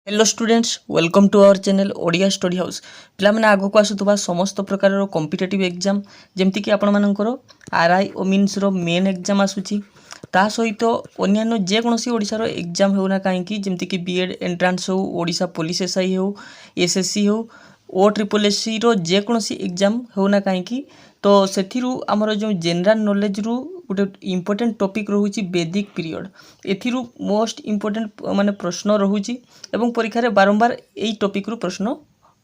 Hello students welcome to our channel Odia study house पिला माने आगो को आसुवा समस्त प्रकार कॉम्पिटिटिव एग्जाम जमती कि आपण मानकर आरआई और मीन्स रो मेन एग्जाम आसुची ता सहित अन्य जेकोसी ओडिशार एग्जाम होना कहीं जमती कि बीएड एंट्रांस हो ओडिशा पुलिस एसआई हो एसएससी हो ओ ट्रिपल एससी रो जेकोसी एग्जाम होना कहीं तो सेथिरु हमर जो जनरल नॉलेज रु गोटे इम्पोर्टेंट टॉपिक रोचे वैदिक पीरियड एथिरु मोस्ट इम्पोर्टेंट माने प्रश्न रोचे एवं परीक्षा रे बारंबार यही टॉपिक रु प्रश्न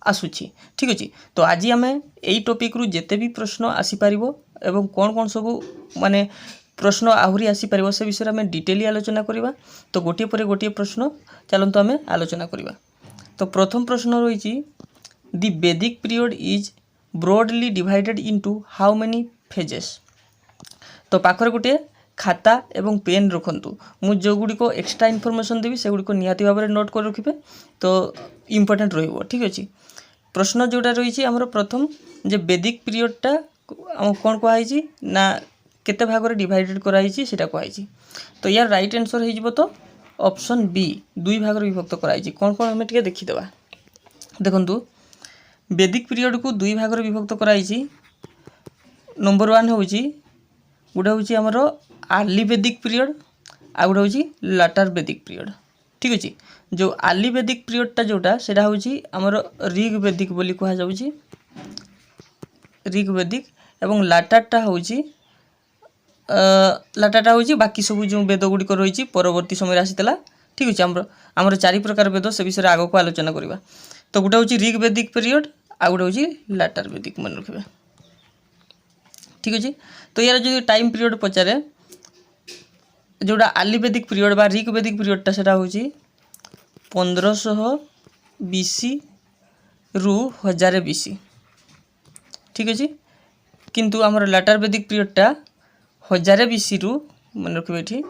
आसुची ठीक अछि। तो आज आम यही टॉपिक रु जेते भी प्रश्न आसी पारिबो एवं कौन कौन सब माने प्रश्न आहुरी आसी पारिबो से विषय में डिटेली आलोचना करिबा। तो गोटे पर गोटे प्रश्न चलंतु आम आलोचना करिबा। तो प्रथम प्रश्न रही द वैदिक period is broadly divided into how many phases. तो पाखरे गोटे खाता एवं पेन रखु मु जो गुड़िक एक्सट्रा इनफॉरमेशन देवी से गुड़िक निहाती भाव में नोट कर रखिए तो इम्पोर्टेंट रहिबो ठीक अछि। प्रश्न जोटा रही आमर प्रथम जे वैदिक पीरियडटा कौन कहुई ना केते भाग रे डिवाइडेड कराई सेटा कहुई। तो यार राइट आंसर हो तो ऑप्शन बी दुई भाग रे विभक्त कराई। कौन कौन हमें टिके देखिदेवा। देखंतु वैदिक पीरियड को दुई भाग रे विभक्त कराई। नंबर 1 हूँ गोटे हूँ आमर आर्ली वैदिक पीरियड आ गोटे हूँ लाटर वैदिक पीरियड ठीक अच्छे। जो आर्ली वैदिक पीरियडटा जोटा सेटा हूँ आमर ऋग वैदिक बोली कह जाउची ऋग वैदिक एवं लाटारटा हूँ बाकी सब जो वेद गुड़िक रही परवर्ती समय आसीला ठीक अच्छे। आमर 4 प्रकार वेद से विषय आग को आलोचना करवा। तो गोटे हूँ ऋग वैदिक पीरियड आ गोटे हूँ लाटर वैदिक मन रखिए ठीक अच्छे। तो यार जो टाइम पीरियड पचारे जोड़ा आर्ली वैदिक पीरियड बा ऋग वैदिक पीरियडटा सेटा हूँ 1500 बीसी रु 1000 बीसी ठीक अच्छे। किंतु आमर लाटर वैदिक पीरियडटा 1000 बीसी रु मन रखिए ये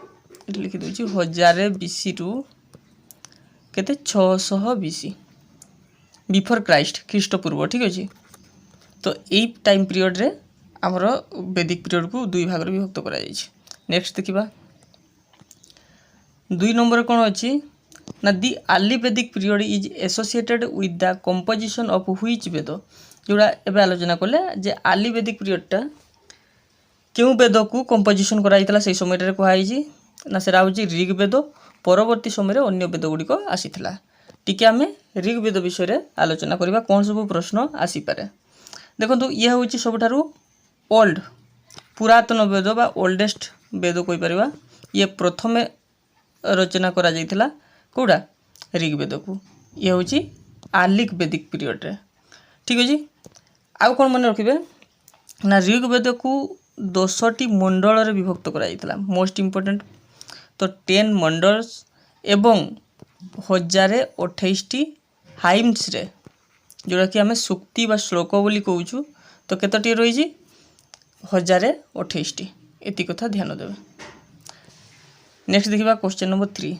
लिखि दूची 1000 बीसी रु केते 600 बीसी बिफोर क्राइस्ट ख्रीष्ट पूर्व ठीक अच्छे। तो यही टाइम पीरियड रे आमर वैदिक पीरियड को दुई भाग रे विभक्त करा जायछि। नेक्स्ट देखिबा 2 नंबर कौन अच्छी ना the early Vedic period is associated with the composition of which Veda. जोड़ा एबे आलोचना कले जे आर्ली वैदिक पीरियडटा क्यों वेद को कंपोजिशन कराइतला से समय रे कहई ना सेरा हूँ ऋग वेद परवर्ती समय रे अन्य वेद गुड़िक आसीथिला। टिके आमे ऋग वेद विषय रे आलोचना करिबा कौन सब प्रश्न आसी पारे। देखंतु ये हूँ सबठारु ओल्ड पुरातन वेद बा ओल्डेस्ट वेद कोई परिबा। ये प्रथम रचना करा जाइथिला कोड़ा ऋग वेद को ये हूँ आर्लिक वैदिक पीरियड रे ठीक अछि। आउ कौन मन रखिबे ना ऋग वेद को 10टी मंडल रे विभक्त करा जाइथिला मोस्ट इम्पोर्टेंट। तो 10 मंडल्स एवं 1028 हाइम्स रे जोड़ा कि आम सूक्ति बा श्लोक बोली कहूँ। तो केतोटी रही 1028 एति कथा ध्यान देवे। नेक्स्ट देखिबा question number 3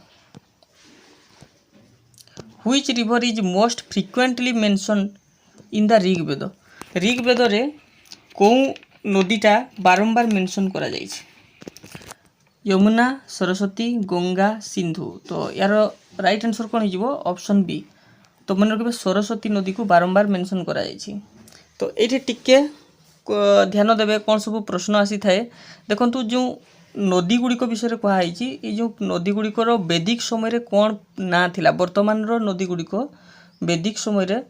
which river is most frequently mentioned in the Rig Veda. Rig Veda रे कौ नदीटा बारंबार मेंशन करा जायछि यमुना सरस्वती गंगा सिंधु। तो यार राइट आंसर कौन हो ऑप्शन बी। तो मन रखिए सरस्वती नदी को बारंबार मेंशन करा जायछि। तो ये टिके ध्यान देवे कौन सब प्रश्न आसी थाए। देखंतु जो नदी गुड़िक विषय कहुई ये जो नदी गुड़िकर वैदिक समय कौन ना थिला वर्तमान नदी गुड़िक वैदिक समय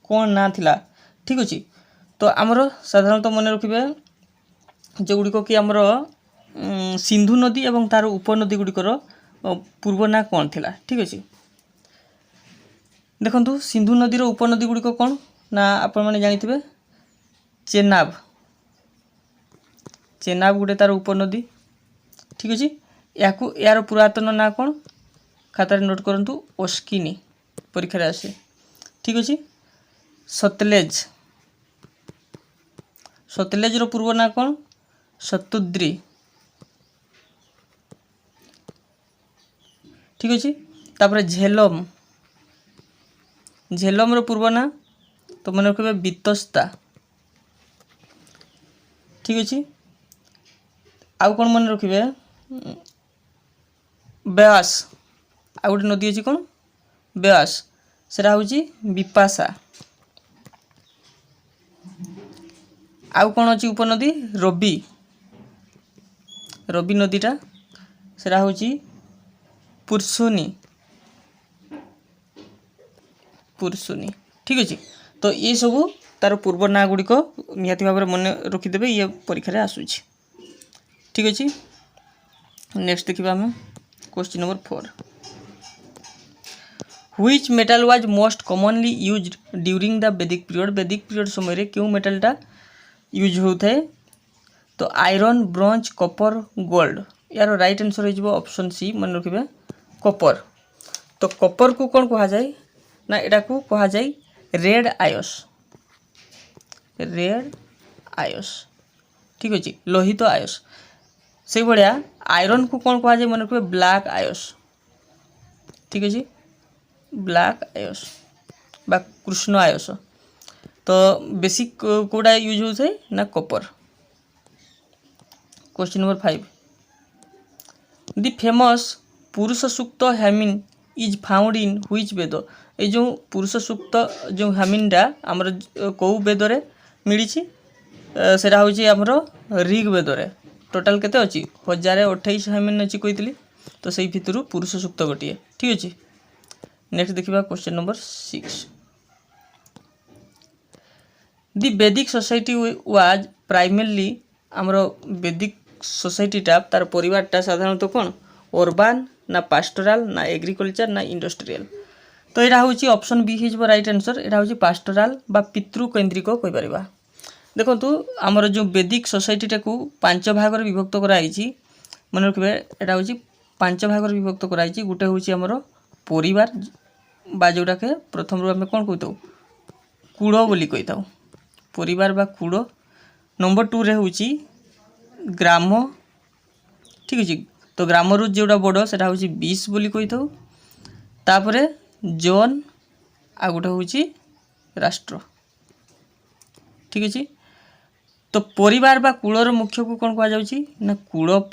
कौन ना थिला ठीक अच्छे। तो आमर साधारणतः मन रखिए जो गुड़िक कि आमर सिंधु नदी एवं तार उपनदी गुड़िकर पूर्व ना कौन थिला ठीक अच्छे। देखंतु सिंधु नदीर उपनदी गुड़िक कौन ना आपण मैंने जानिथिबे चेनाब चेनाब गोटे तार उपनदी ठीक अच्छे। यार पुरातन ना कौन खातार नोट करंतु ओस्किनी परीक्षा आसे ठीक अच्छे। सतलेज सतलेज रो पूर्व ना कौन शतुद्री ठीक अच्छे। तापर झेलम झेलम रो पूर्व ना तो मन रखिए बीतस्ता ठीक अच्छे। आउ कौन मन रखिए ब्यास आ गोटे नदी अच्छी कौन ବ୍ୟାସ ସେଟା ହେଉଛି ବିପାଶା। ଆଉ କ'ଣ ଅଛି ଉପନଦୀ? ରବି, ରବି ନଦୀଟା ସେଟା ହେଉଛି ପୁର୍ସୁନି, ପୁର୍ସୁନି। ଠିକ୍ ଅଛି। ତ ये ସବୁ ତାର ପୂର୍ବ ନାଁ ଗୁଡ଼ିକ ନିହାତି ଭାବରେ ମନେ ରଖିଦେବେ, ଇଏ ପରୀକ୍ଷାରେ ଆସୁଛି। ଠିକ୍ ଅଛି। ନେକ୍ସଟ ଦେଖିବା ଆମେ question number 4। Which metal was most commonly used during the Vedic period? वैदिक पीरियड समय रे क्यों मेटालटा यूज होता है? तो आयरन, ब्रोंज, कपर, गोल्ड। यार राइट आंसर हो ऑप्शन सी, मन रखिबे कपर। तो कपर को कौन कहा जाए ना, एटा को कहा जाए रेड आयस, रेड आयस। ठीक अच्छे, लोहित आयस। से भाया आयरन को कौन कहा जाए, मन रखिए ब्लैक आयस। ठीक अच्छे, ब्लैक आयस बा कृष्ण आयस। तो बेसिक कोड़ा यूज होता है ना Kapoor. Question number 5। The famous पुरुष सूक्त हेमिन इज फाउंड इन व्हिच वेद? ये जो पुरुष सूक्त जो हेमिनटा आमर कौ वेदरे मिली, सेटा हूँ आमर ऋग वेदरे। टोटाल केते अच्छी 1028 हेमिन अच्छी कही, तो से भितर पुरुष सूक्त गोटे। ठीक अच्छे। नेक्स्ट देखिए क्वेश्चन नंबर 6। दि वैदिक सोसाइटी वाज प्राइमरली, आमर वैदिक सोसाइटीटा तार परिवारटा साधारणतः कौन, अर्बान ना पास्टोराल ना एग्रिकल्चर ना इंडस्ट्रियल? तो यहाँ हूँ ऑप्शन बी हो राइट आंसर। यहाँ हूँ पास्टोराल बा पितृकैंद्रिक कहीपर। देखो आमर जो वैदिक सोसाइटीटा को 5 भाग विभक्त कराई, मन रखिए यहाँ हूँ 5 भाग विभक्त कराई। गोटे हूँ आमर परिवार बा जोटा के प्रथम आम कौन कही था, कूड़ बोली कही था, परिवार बा कूड़। नंबर 2 रे हूँ ग्राम। ठीक अच्छे। तो ग्राम रू जोटा बड़ से हूँ 20 बोली कही था। तापरे जोन आ गोटे हूँ राष्ट्र। ठीक अच्छे। तो परिवार बा कूलर मुख्य को कौन कह जाउची ना कूलप,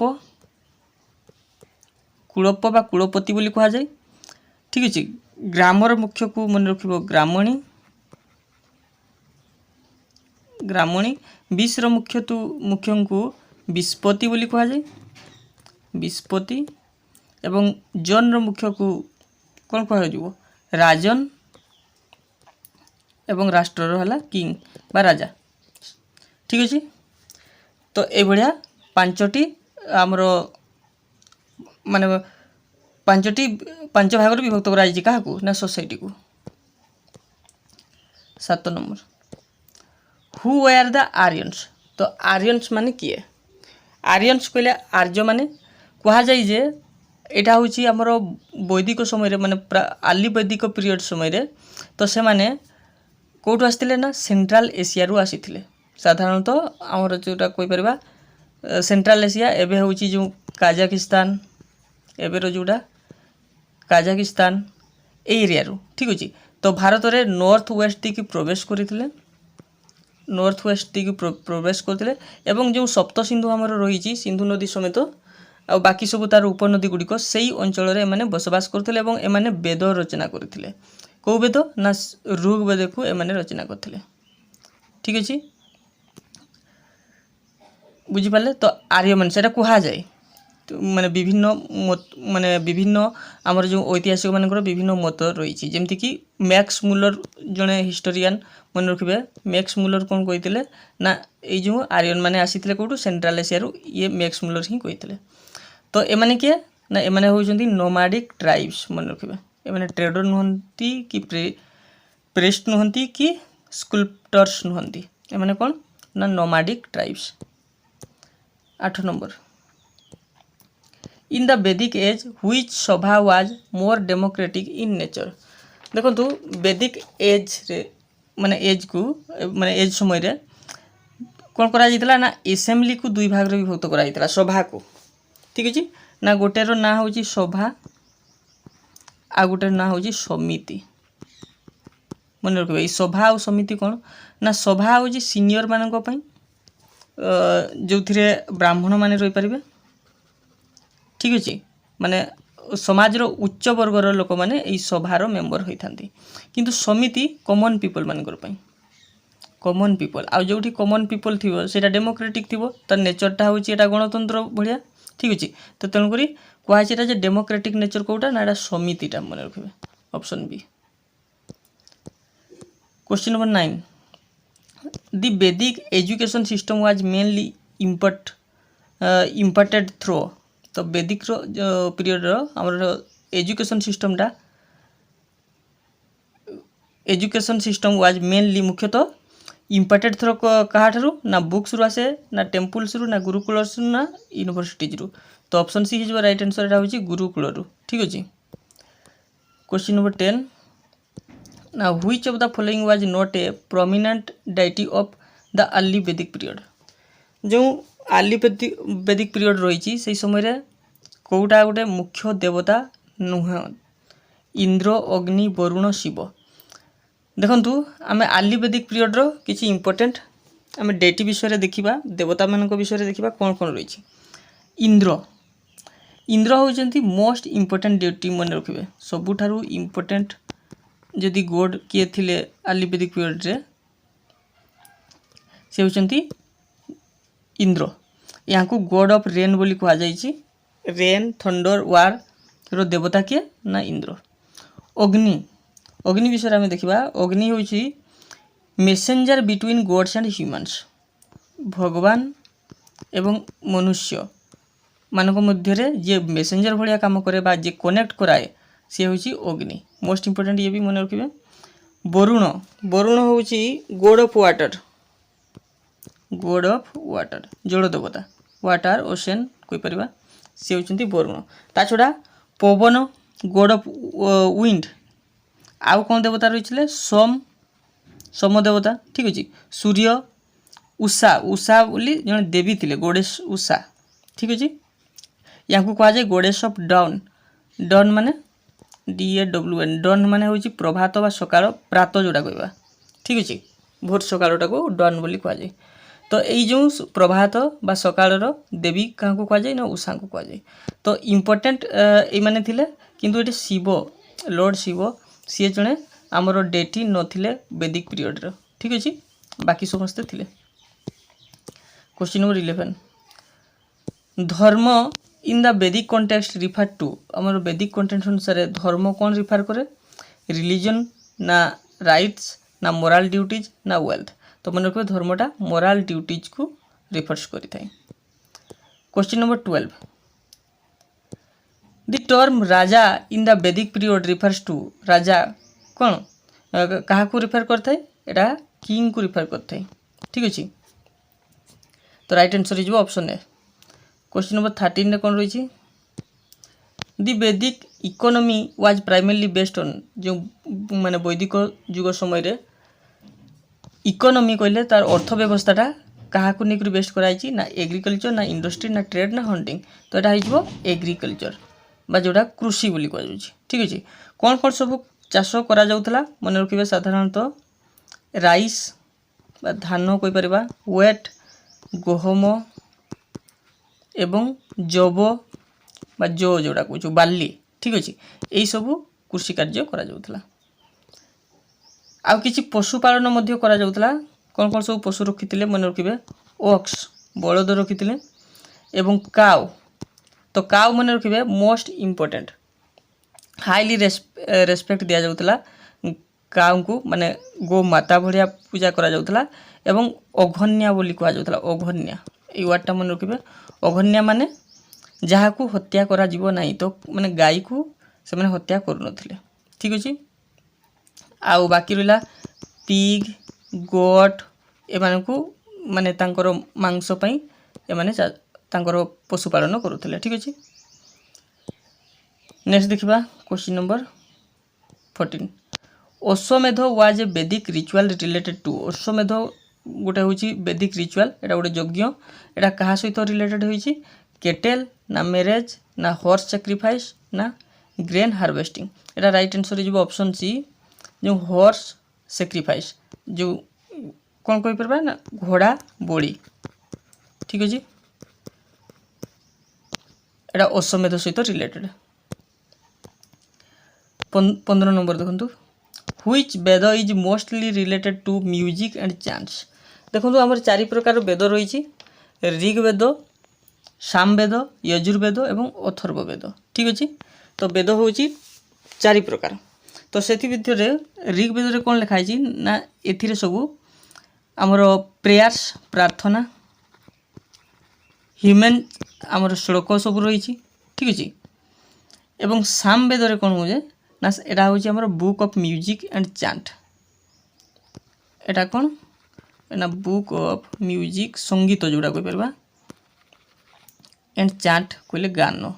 कूलप बा कूलपति बोली कह जाए। ठीक अच्छे। ग्रामर मुख्य को मन रखिबो ग्रामणी, ग्रामणी। 20 मुख्य को विस्पति बोली कह जाए, विस्पति। एवं जन मुख्य को कौन कह जाए, राजन। एवं राष्ट्रर है किंग बा राजा। ठीक अच्छे। तो ये 5टी आमर माने 5 भाग विभक्त कराई क्या ना सोसाइटी को। 7 नंबर। Who were the Aryans? तो आर्यन्स माने किए? आर्यन्स कहले आर्य माने कहा जाए जे एटा हूँ आमर वैदिक समय माने आर्ली वैदिक पीरियड समय तो से माने कौटू आसते ना सेंट्रल एशिया रु आसी। साधारणतः आमर जोटा कहीपर सेंट्रल एशिया एवं हूँ जो काजाकिस्तान एवं जोटा काजाकिस्तान एरिया रु। ठीक अच्छे। तो भारत में नॉर्थ वेस्ट दी प्रवेश करते, नॉर्थ वेस्ट दी प्रवेश करते। एवं जो सप्त सिंधु आमर रही सिंधु नदी समेत आ बाकी सब तार उपनदी गुड़िक से अंचल एमाने बसवास करते एमाने वेद रचना करते। कौ वेद ना ऋग वेद को एमाने रचना करते। ठीक अच्छे। बुझिपारे? तो आर्य मान से कह जाए तो माने विभिन्न मत माने विभिन्न आमर जो ऐतिहासिक मान विभिन्न मत रही। जमती कि मैक्स मुलर जड़े हिस्टोरियान मन रखिए, मैक्स मुलर कौन कही ना ये जो आर्यन मैंने आसी कौटू सेंट्रल एशिया रु, ये मैक्स मुलर ही कही। तो एमाने किए ना एमाने होउछन्ती नोमाडिक ट्राइब्स। मन रखिए एमाने ट्रेडर नुहंती कि प्रेस्ट नुहंती कि स्कल्प्टर्स नुहंती, एमाने कौन ना नोमाडिक ट्राइब्स। 8 नंबर। इन द वैदिक एज व्हिच सभा was more democratic in nature? देखो वैदिक एज रे माने एज को माने एज समय रे कौन करा जाइतला ना एसेम्बली को 2 भाग रे विभक्त करा जाइतला, सभा को। ठीक अच्छे। ना गोटेर ना हूँ सभा आ गोटे ना हूँ समिति। मन रखिए ये सभा और समिति कौन ना सभा हूँ सीनियर मानक जो थे ब्राह्मण माने रही पारे। ठीक अच्छे। माने समाजर उच्च वर्गर लोक मैंने यही सभार मेम्बर होता किंतु समिति कॉमन पीपल मानकर पई कॉमन पीपल आ जो कॉमन पीपल थी से डेमोक्रेटिक थी तर नेचरटा हूँ गणतंत्र भाया ठीक अच्छे। तो तेणुक कहुए डेमोक्रेटिक नेचर कौटा ना समितिटा मन रखिए option B. Question number 9 the Vedic education system was mainly imparted through. तो वैदिक पीरियड आमर एजुकेशन सिस्टम वाज मेनली मुख्यतः इम्पार्टेड थ्रो क्या ना बुक्स रु आसे ना टेम्पल्स रु ना गुरुकुल ना यूनिवर्सिटीज रु। तो ऑप्शन सी हो राइट आंसर एटा होची गुरुकुल रु ठीक अच्छे। क्वेश्चन नंबर 10 ना which of the following was not a prominent deity of the early वैदिक पीरियड। जो अर्ली वैदिक पीरियड रही से समय कौटा गोटे मुख्य देवता नुह इंद्र अग्नि वरुण शिव। देखंतु आमे अर्ली वैदिक पीरियड रो किछि इंपोर्टेंट आमे डेटी विषय रे देखिबा देवता मानक विषय रे देखिबा कोन कोन रही। इंद्र इंद्र होउचंती मोस्ट इंपोर्टेंट डेटी मन रखिबे सबुठारु इंपोर्टेंट जदि गॉड किए थिले अर्ली वैदिक पीरियड रे से होउचंती इंद्र। यहाँ को गॉड ऑफ रेन बोली कहा जाइछि रेन थंडर वार रो देवता किए ना इंद्र। अग्नि अग्नि विषय आम देखा अग्नि हूँ messenger between gods and humans भगवान एवं मनुष्य मानक मध्य जे मेसेंजर भाया काम करे बा जे कनेक्ट कराए सी हूँ अग्नि मोस्ट इंपोर्टेंट ये भी मन रखिए। वरुण वरुण हूँ गॉड ऑफ वाटर जल देवता वाटर ओशन कहीपर सी हूँ वरुण। ता छड़ा पवन गॉड ऑफ विंड आउ कौन देवता रही सोम देवता ठीक अच्छे। सूर्य उषा उषा बोली जड़े देवी थे गोडेश उषा ठीक अच्छे। या कह जाए गोडेश ऑफ डॉन डॉन माने DAWN डॉन माने हूँ प्रभात व सकाळ प्रात जोड़ा कहवा ठीक अच्छे भोर सकाळटा को डॉन बोली कह जाए। तो यही जो प्रभात बा सकाळर देवी क्या कह जाए ना उषा को कह जाए। तो इम्पोर्टेंट ये माने थिले किंतु ये शिव लॉर्ड शिव सी जड़े आमर डेटी नथिले वैदिक पीरियड रो ठीक अच्छे बाकी समस्ते थिले। क्वेश्चन नंबर 11 धर्म इन द वैदिक कॉन्टेक्स्ट रिफर टू आमर वैदिक कॉन्टेक्स्ट अनुसार धर्म कौन रिफर करे रिलीजन ना राइट्स ना मोराल ड्यूटीज ना वेल्थ। तो मन रखिए धर्मटा मोराल ड्यूटीज को रिफर्स करि थाए। Question number 12 the term Raja in the वैदिक पीरियड रिफर्स टू राजा कौन क्या रिफर करता है एटा किंग को रिफर करता है ठीक अच्छे। तो राइट आंसर हो ऑप्शन ए। क्वेश्चन नंबर 13 कौन रही द वैदिक economy was primarily based on जो माने वैदिक युग समय इकोनॉमी कहले तार अर्थव्यवस्थाटा क्या लेकर बेस्ट कराई ना एग्रीकल्चर ना इंडस्ट्री ना ट्रेड ना हंटिंग। तो यहाँ हो एग्रीकल्चर बा जोड़ा कृषि बोली कह ठीक अच्छे। कौन कौन सब चाष करा जाउथला मन रखिए साधारणतः राइस बा धान कहीपर वेट गहम एवं जब बा जो जोड़ा कह बाली ठीक अच्छे यही सब कृषि कार्य करा जाउथला। आउ किछि पशुपालन मध्य करा जाउथला कौन कौन सब पशु रखिथिले मन रखिए ओक्स बलद रखिथिले एवं काउ। तो काउ मन रखिए मोस्ट इंपोर्टेंट हाईली रेस्पेक्ट दिया जाउथला काउ को माने गो माता भलिया पूजा करा जाउथला एवं अघन्या बोली कहा जाउथला अघन्या ये वर्डटा मन रखिए। अघन्या माने जहाँ को हत्या करा जीवो नहीं तो माने गाय को से माने हत्या करूनथिले ठीक अच्छे। आउ बाकी रहा पिग गोट एमान को माने तांकर मांस पई एमाने तांकर पशुपालन करुथिले ठीक अच्छे। नेक्स्ट देखिबा क्वेश्चन नंबर 14 अश्वमेध वाज ए वैदिक रिचुअल रिलेटेड टू अश्वमेध गोटे हूँ वैदिक रिचुअल एटा गोटे यज्ञ एटा क्या सहित रिलेटेड होइछि केटेल ना मैरेज ना हॉर्स सैक्रिफाइस ना ग्रेन हार्वेस्टिंग। एटा राइट आंसर हो ऑप्शन सी जो हॉर्स सैक्रिफाइस जो कौन कही पारबा ना घोड़ा बोली ठीक अच्छे एटा अश्वमेध सहित रिलेटेड। 15 नंबर देखंतु which Veda is mostly related to music and chants. देखंतु हमर चारि प्रकार वेद रही ऋग्वेद, सामवेद, यजुर्वेद एवं अथर्ववेद। ठीक अछि। तो वेद होची चारि प्रकार। तो सेति भितरे ऋग्वेद रे कोन लिखाई छी ना एथिरे सबु हमर प्रेयर्स प्रार्थना ह्यूमन आमर श्लोक सब रही। ठीक अच्छे। एवं सामवेद रे कौन हो ना एटा हूँ आमर book of music and chant. एटा कौन ना बुक ऑफ म्यूजिक संगीत जोड़ा कह पार एंड चांट कहले गान।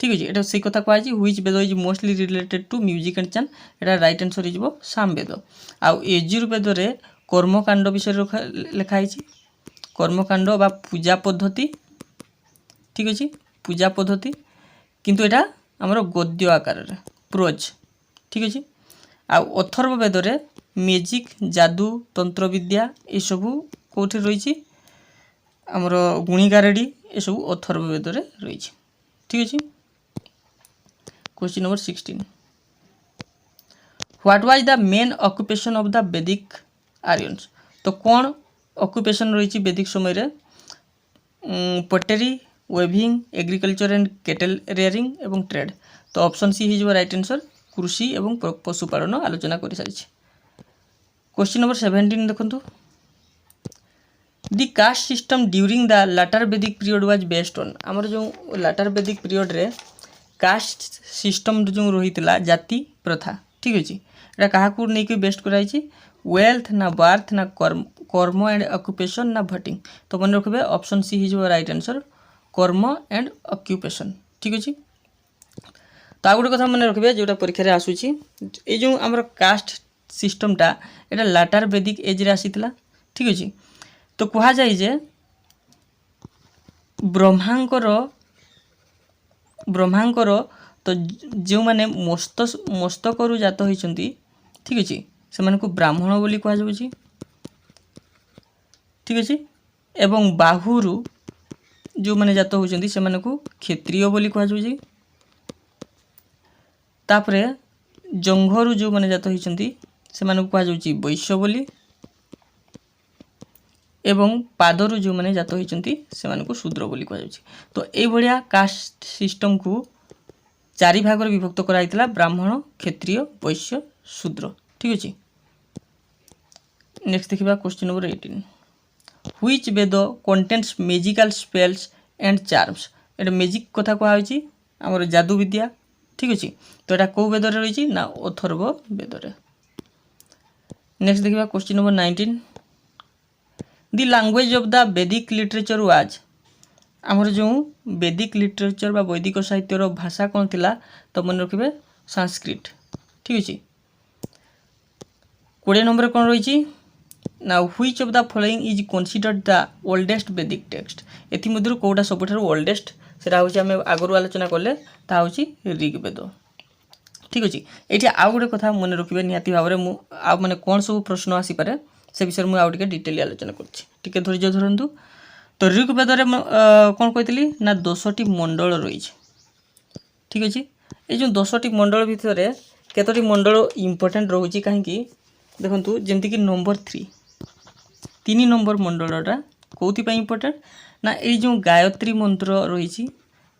ठीक अच्छे। एटा से कथा कहुई which Veda is mostly related to music and chant. एटा राइट आंसर हो सामवेद। आउ यजुर्वेद रे कर्मकांड विषय लिखाई कर्मकांड बा पूजा पद्धति। ठीक अच्छे। पूजा पद्धति किंतु एटा हमर गद्य आकार रे प्रोज। ठीक अच्छे। आउ अथर्ववेद रे म्यूजिक जादू तंत्र विद्या ये सबू कोठी रही हमर गुणिगारेडी ये सबू अथर्ववेद रे रही। ठीक अच्छे। Question number 16 what was the main occupation of the Vedic Aryans. तो कौन ऑक्यूपेशन रही वैदिक समय रे पटेरी weaving agriculture and cattle rearing एवं ट्रेड। तो ऑप्शन सी हो राइट आंसर कृषि एवं पशुपालन आलोचना कर सारी। क्वेश्चन नंबर 17 देखंतु दी कास्ट सिस्टम ड्यूरिंग द लाटर वैदिक पीरियड वाज बेस्ड ऑन। आमर जो लाटर वैदिक पीरियड रे कास्ट सिस्टम जो रही जाति प्रथा। ठीक अच्छे। एटा क्या नहीं बेस्ट कराई वेल्थ ना बार्थ ना कर्म एंड ऑक्यूपेशन ना भोटिंग। तो मन रखिए ऑप्शन सी हो राइट आंसर कर्म एंड ऑक्यूपेशन। ठीक अच्छे। तो आ गोटे कथा मन रखिए जोटा परीक्षा रे आसूची ये जो आमर कास्ट सिस्टमटा एटा लाटार वैदिक एज रे आसीतिला। ठीक अच्छे। तो कहा जाए जे ब्रह्मांकर तो जो माने मस्तकरु जात होइचंती। ठीक अच्छे। से मानकु ब्राह्मण बोली कहा जाउची। ठीक अच्छे। एवं बाहुरु जो माने जात होइचंती से मानकु क्षत्रिय बोली कहा जाउची। तापरे जंघरु जो माने जात होइचंती से मानकु कहा जाउची वैश्य बोली। एवं पादरु जो माने जात होइचंती से मानकु शूद्र बोली कहा जाउची। तो ए भलिया कास्ट सिस्टम को चारि भाग रे विभक्त कराइतला ब्राह्मण क्षत्रिय वैश्य शूद्र। ठीक अच्छे। नेक्स्ट देखिबा question number 18 which Veda contains magical spells and charms. एटा मैजिक कथा कहा होइची हमर जादू विद्या। ठीक अच्छे। तो एटा को वेद रे रही ना अथर्व वेद रे। नेक्स्ट देखिबा question number 19 the language of the वैदिक लिटरेचर वाज। आमर जो वैदिक लिटरेचर बा वैदिक साहित्यर भाषा कौन थिला तो मन रखिए संस्कृत। ठीक अच्छे। 20 नंबर कौन रही ना which of the following is considered the oldest वैदिक टेक्स्ट। एथि मध्यरु कोटा सबठार ओल्डेस्ट सेटा होची हमें आगरु आलोचना करले ता होची ऋग्वेद। ठीक अच्छे। ये आउ गोटे कथा मन रखिए निहाती भाव में आ माने कौन सब प्रश्न आसी पारे से विषय में आउ टिके डिटेल आलोचना करछि। टिके धैर्य धरंतु। तो ऋग्वेद रे कौन कहती ना 10टी मंडल रही। ठीक अच्छे। ये जो 10टी मंडल भितर केतोटी मंडल इंपोर्टेंट रोची कहीं देखंतु जेमती कि नंबर 3 नंबर मंडलटा कौथि पई इंपोर्टेंट ना ये जो गायत्री मंत्र रही।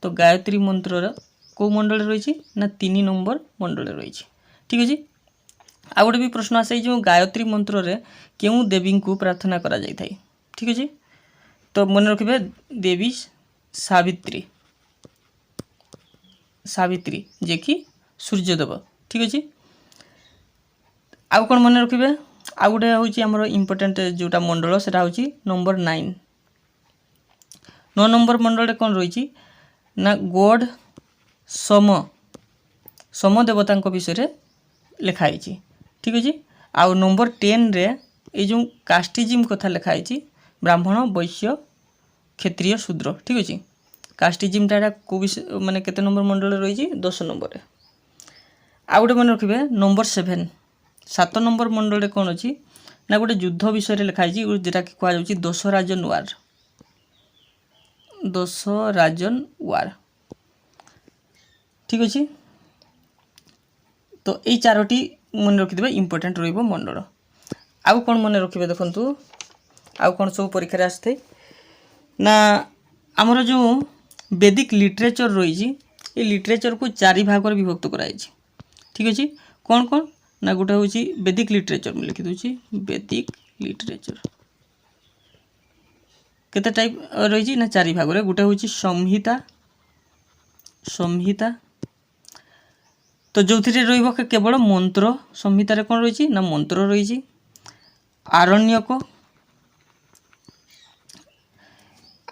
तो गायत्री मंत्र को मंडल रही ना 3 नंबर मंडल रही। ठीक अच्छे। आ गोटे भी प्रश्न आसे जो गायत्री मंत्र रे केउ देवी को प्रार्थना करा जाय थाई। ठीक अच्छे। तो मन रखिए देवी सावित्री सावित्री जे कि सूर्यदेव। ठीक अच्छे। आउ कौन मन रखिए आउ गोटे हूँ आमर इम्पोर्टेंट जोटा मंडल से नंबर 9 नंबर मंडल कौन रही ना गॉड सम देवता विषय लिखाई। ठीक अच्छे। आउ नंबर 10 रे ये जो कास्टिजिम कथा लिखाई ब्राह्मण वैश्य क्षत्रिय शूद्र। ठीक अच्छे। कास्टिजिमटा को विषय माने केते नंबर मंडल रही 10 नंबर। आउ गोटे मन रखिए नंबर 7 नंबर मंडल कौन अच्छी ना गोटे युद्ध विषय लिखाई जोटा कि कहुच्छी दशराजन वार। ठीक अच्छे। तो यही चारोटी मन रखिथे इम्पोर्टाट रहिबो मंडल। आउ कौन मन रखिए देखंतु आउ कौन सब परीक्षा आसथे ना आमर जो वैदिक लिटरेचर रही ये लिटरेचर को 4 भाग में विभक्त कराई। ठीक अच्छे कौन कौन ना गोटे हूँ वैदिक लिटरेचर मैं लिखी दूसरी वैदिक लिटरेचर केते टाइप रही ना 4 भाग में गोटे हूँ संहिता संहिता तो जो थी रही केवल मंत्र संहितार कौन रही ना मंत्र रही आरण्यक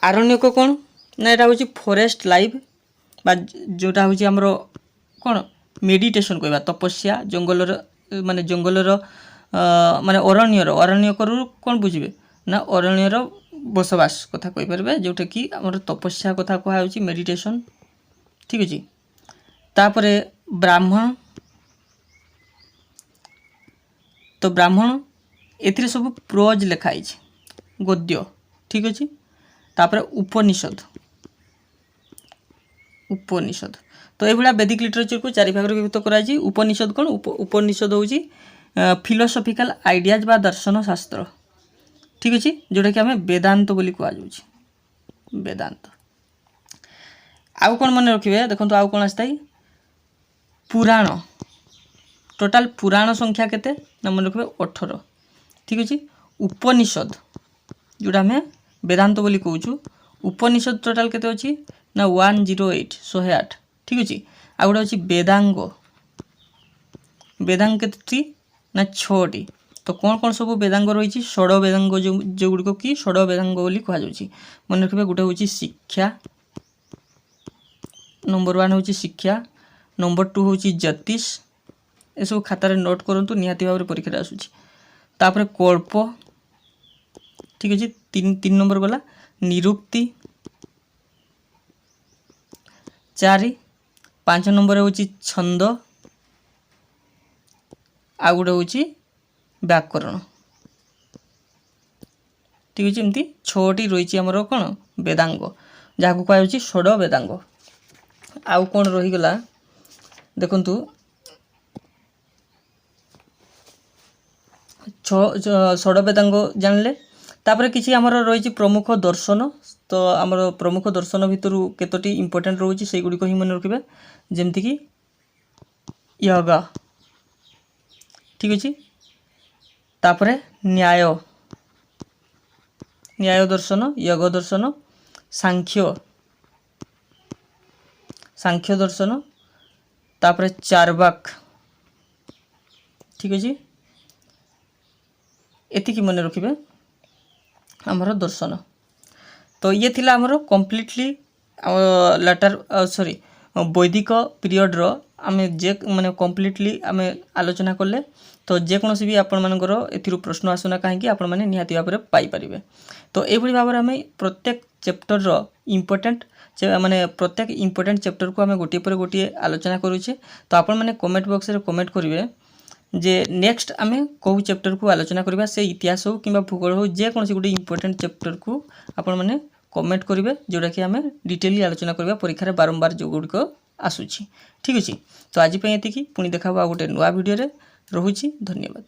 आरण्यक कौन ना यहाँ हूँ फॉरेस्ट लाइफ बा जोटा हूँ आमर कौन मेडिटेशन कहवा तपस्या जंगलर माने जंगलर माने अरण्यकर कौन बुझे ना अरण्यर बसवास कथा कहीपर जोटा कि आमर तपस्या कथा कहुच्छी मेडिटेशन। ठीक अच्छे तापरे ब्राह्मण तो ब्राह्मण एथिरे सब प्रोज लिखाई गद्य। ठीक अच्छे तापरे उपनिषद उपनिषद तो ये वैदिक लिटरेचर को 4 भाग में विभक्त कराई। उपनिषद कौन उपनिषद हूँ फिलोसफिकल आइडियाज बा दर्शन शास्त्र। ठीक अच्छे जोटा कि आम वेदांत बोली कहुच्छे वेदांत। आउ कौन मन रखिए देखो आउ कौन आसता पुराण टोटाल पुराण संख्या केते ना मन रखिए 18। ठीक अच्छे उपनिषद जोटा आम वेदांत बोली कहूँ उपनिषद टोटाल केते अच्छी ना 108 108। ठीक अच्छे आ गोटे अच्छी वेदांग वेदांग के ना 6टी तो कौन कौन सब वेदांग रही षड वेदांग जो गुड़िक कि षड वेदांग बोली कहुच्छी मन रखिए गोटे हूँ शिक्षा नंबर 1 हूँ शिक्षा नंबर 2 हूँ ज्योतिष ये सब खातार नोट करूँ निहाती भाव में परीक्षा आसूची। तापर कल्प ठीक अच्छे 3 नंबर गला निरुक्ति 4 5 नंबर हूँ छंद आ गोटे हूँ व्याकरण। ठीक अच्छे एमती 6टी रही आमर कौन वेदांग जहाँ कहुच्छी षड वेदांग। आउ कौन रहीगला देखंतु षड वेदांग जानले तापर किसी आमर रही प्रमुख दर्शन तो आमर प्रमुख दर्शन भितर केतोटी इम्पोर्टेंट रोचे से गुड़िक ही मन रखिए जमती कि योग। ठीक अच्छे तापर न्याय न्याय दर्शन योग दर्शन सांख्य सांख्य दर्शन तापर चार्वाक। ठीक अच्छे एतिकी मन रखिए आमर दर्शन। तो ये थिला आमर कम्प्लीटली लेटर सॉरी वैदिक पीरियड रो आमे जे माने कम्प्लीटली आमे आलोचना कले तो जेकोसी भी आपण मानकर एथिरु प्रश्न आसुना कहीं आपण माने निहाती भाव में पाई परिबे। तो एभली भाव में आमे प्रत्येक चैप्टर रो इम्पोर्टेंट माने प्रत्येक इम्पोर्टेंट चैप्टर को आमे गोटे पर गोटे आलोचना करूचे। तो आपण माने कमेंट बॉक्स रे कमेंट करिवे जे नेक्स्ट आमे कौ चैप्टर को आलोचना करबा से इतिहास हो कि भूगोल हो जेकोसी गोटे इम्पोर्टेंट चैप्टर को आपण माने कमेंट करेंगे जोटा कि आम डिटेली आलोचना करबा परीक्षा बारंबार जो गुड़िक आसूची। ठीक अच्छे तो आज ये पुणी देखा गोटे नुआ भिडियो रोची धन्यवाद।